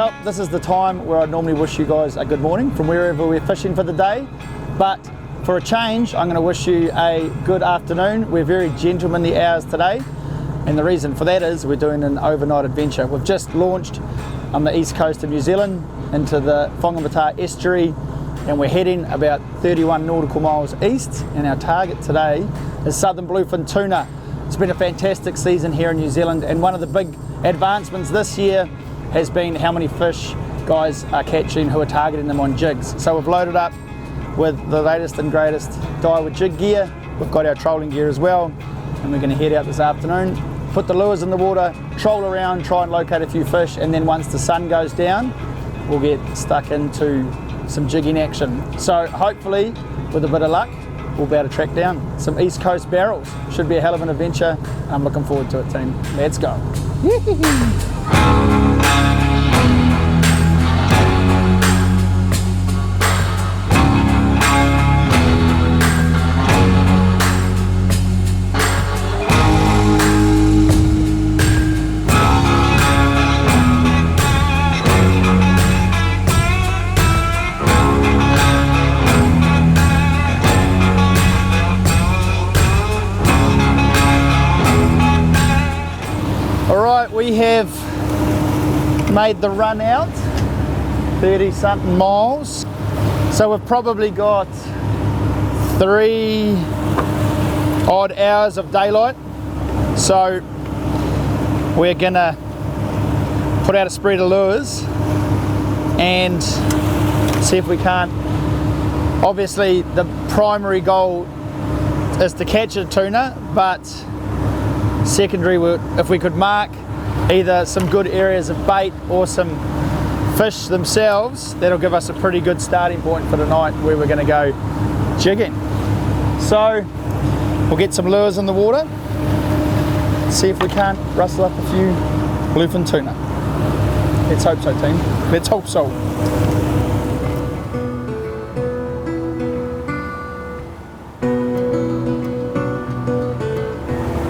Well, this is the time where I normally wish you guys a good morning from wherever we're fishing for the day, but for a change, I'm going to wish you a good afternoon. We're very gentlemanly hours today, and the reason for that is we're doing an overnight adventure. We've just launched on the east coast of New Zealand into the Whangamata estuary, and we're heading about 31 nautical miles east, and our target today is southern bluefin tuna. It's been a fantastic season here in New Zealand, and one of the big advancements this year has been how many fish guys are catching who are targeting them on jigs. So we've loaded up with the latest and greatest Daiwa jig gear. We've got our trolling gear as well, and we're going to head out this afternoon, put the lures in the water, troll around, try and locate a few fish, and then once the sun goes down, we'll get stuck into some jigging action. So hopefully, with a bit of luck, we'll be able to track down some East Coast barrels. Should be a hell of an adventure. I'm looking forward to it, team. Let's go. We have made the run out, 30 something miles. So we've probably got 3 odd hours of daylight. So we're gonna put out a spread of lures and see if we can't. Obviously the primary goal is to catch a tuna, but secondary, if we could mark either some good areas of bait or some fish themselves, that'll give us a pretty good starting point for tonight where we're going to go jigging. So we'll get some lures in the water, see if we can't rustle up a few bluefin tuna. Let's hope so, team. Let's hope so.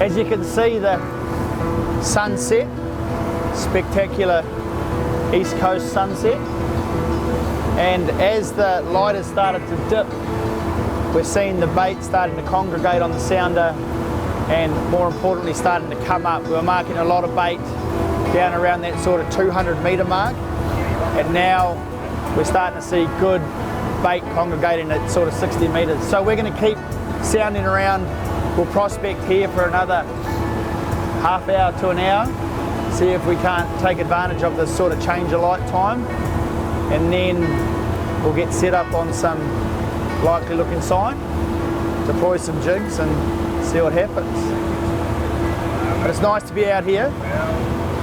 As you can see, the sunset, spectacular East Coast sunset, and as the light has started to dip, we're seeing the bait starting to congregate on the sounder, and more importantly starting to come up. We're marking a lot of bait down around that sort of 200 metre mark, and now we're starting to see good bait congregating at sort of 60 metres. So we're going to keep sounding around. We'll prospect here for another half hour to an hour, see if we can't take advantage of this sort of change of light time, and then we'll get set up on some likely looking sign, deploy some jigs and see what happens. But it's nice to be out here.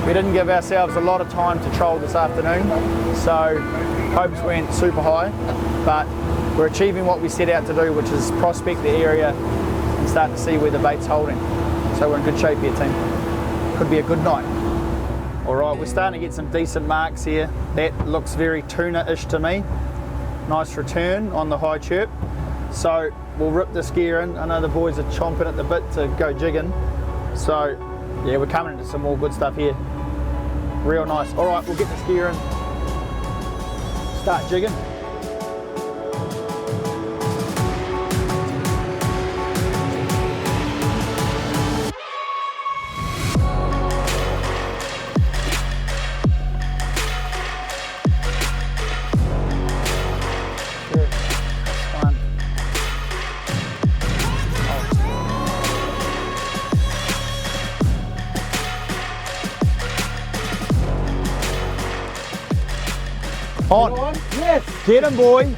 We didn't give ourselves a lot of time to troll this afternoon, so hopes went super high, but we're achieving what we set out to do, which is prospect the area and start to see where the bait's holding. So we're in good shape here, team. Could be a good night. All right, we're starting to get some decent marks here. That looks very tuna-ish to me. Nice return on the high chirp. So we'll rip this gear in. I know the boys are chomping at the bit to go jigging. So yeah, we're coming into some more good stuff here. Real nice. All right, we'll get this gear in. Start jigging. On. Yes. Get him, boy.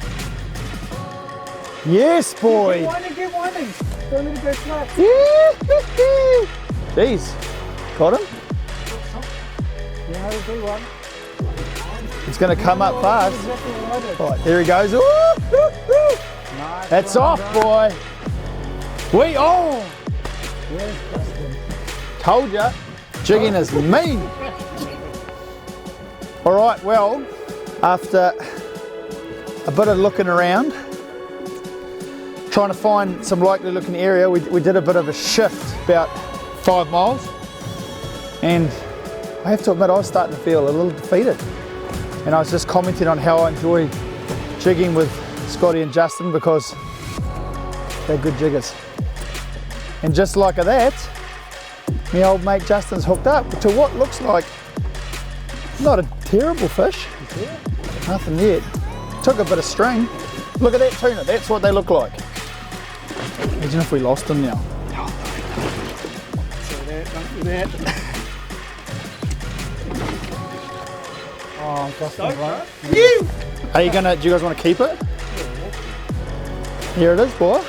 Yes, boy. Get whining. Don't let it go flat. Jeez. Got him? Yeah, it'll be one. It's going to come up fast. Right, there he goes. Ooh, ooh, ooh. Nice. That's off, boy. We on. Yes, Dustin. Told ya. Jigging is mean. All right, well, after a bit of looking around, trying to find some likely looking area, we did a bit of a shift about 5 miles, and I have to admit I was starting to feel a little defeated. And I was just commenting on how I enjoy jigging with Scotty and Justin because they're good jiggers. And just like that, my old mate Justin's hooked up to what looks like not a terrible fish. Nothing yet. Took a bit of string. Look at that tuna, that's what they look like. Imagine if we lost them now. So don't do that. Oh, Justin, right? Are you gonna, do you guys want to keep it? Here it is, boy.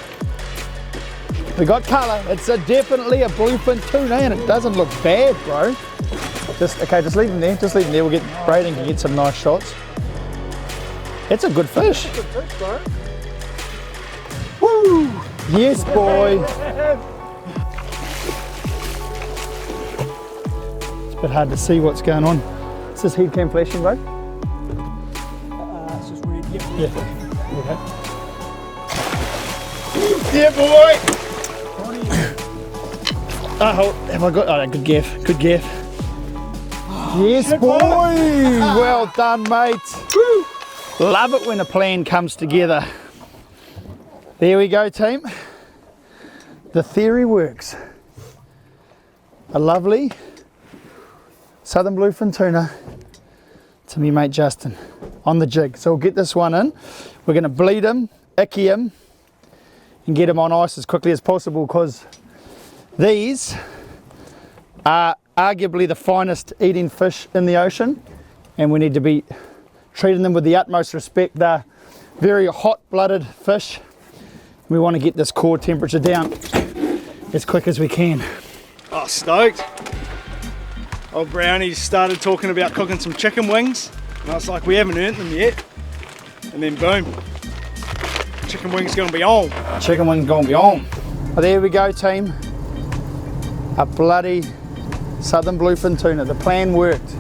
We got colour. It's definitely a bluefin tuna and it doesn't look bad, bro. Okay, just leave them there. Just leave them there. We'll get, Braden can get some nice shots. It's a good fish. Good fish, bro. Woo! Yes, boy. It's a bit hard to see what's going on. Is this heat cam flashing, bro? It's just weird. Yeah. Okay. Yeah, boy. Oh, have I got? Oh, good gaff. Good gaff. Yes, boy. Well done, mate. Woo. Love it when a plan comes together. There we go, team. The theory works. A lovely southern bluefin tuna to me mate Justin on the jig. So we'll get this one in. We're going to bleed him, icky him, and get him on ice as quickly as possible because these are arguably the finest eating fish in the ocean and we need to be treating them with the utmost respect. They're very hot-blooded fish. We want to get this core temperature down as quick as we can. Oh, stoked. Old Brownie started talking about cooking some chicken wings and I was like, we haven't earned them yet. And then boom, chicken wings gonna be on. Chicken wings gonna be on. Well, there we go, team. A bloody southern bluefin tuna. The plan worked.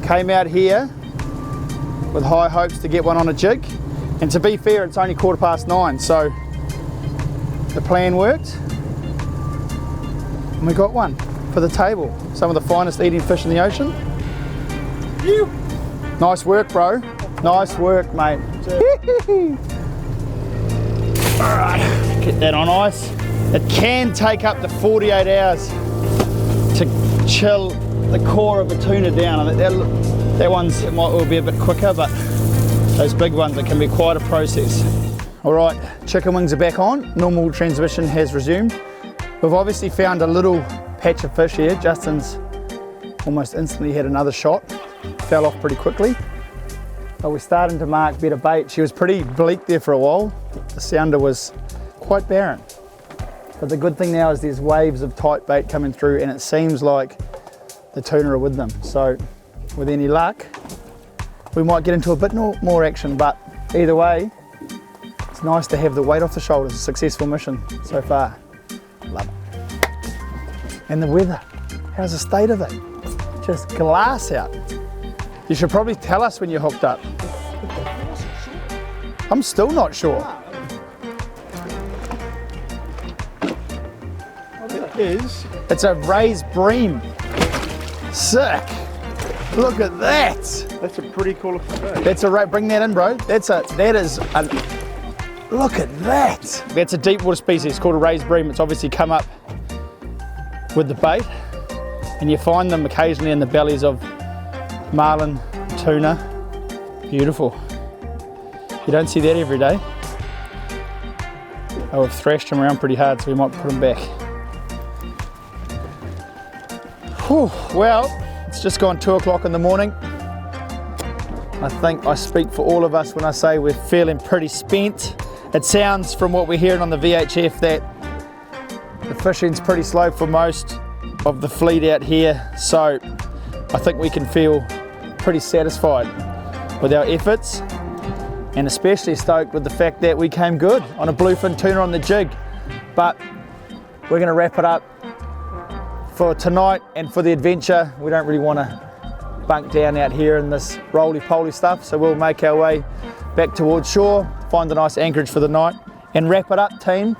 Came out here with high hopes to get one on a jig. And to be fair, it's only 9:15, so the plan worked. And we got one for the table. Some of the finest eating fish in the ocean. You. Nice work, bro. Nice work, mate. All right, get that on ice. It can take up to 48 hours to chill the core of a tuna down. That one's, it might will be a bit quicker, but those big ones, it can be quite a process. All right, chicken wings are back on. Normal transmission has resumed. We've obviously found a little patch of fish here. Justin's almost instantly had another shot. Fell off pretty quickly. But we're starting to mark better bait. She was pretty bleak there for a while. The sounder was quite barren. But the good thing now is there's waves of tight bait coming through and it seems like the tuna are with them. So with any luck, we might get into a bit more action, but either way, it's nice to have the weight off the shoulders. A successful mission so far. Love it. And the weather, how's the state of it? Just glass out. You should probably tell us when you're hooked up. I'm still not sure. It's a raised bream. Sick. Look at that. That's a pretty cool fish. That's a bring that in, bro. Look at that. That's a deep water species called a raised bream. It's obviously come up with the bait, and you find them occasionally in the bellies of marlin, tuna. Beautiful. You don't see that every day. Oh, we've thrashed them around pretty hard, so we might put them back. Whew, well, it's just gone 2 o'clock in the morning. I think I speak for all of us when I say we're feeling pretty spent. It sounds from what we're hearing on the VHF that the fishing's pretty slow for most of the fleet out here, so I think we can feel pretty satisfied with our efforts and especially stoked with the fact that we came good on a bluefin tuna on the jig. But we're going to wrap it up for tonight and for the adventure. We don't really want to bunk down out here in this roly-poly stuff, so we'll make our way back towards shore, find a nice anchorage for the night and wrap it up, team.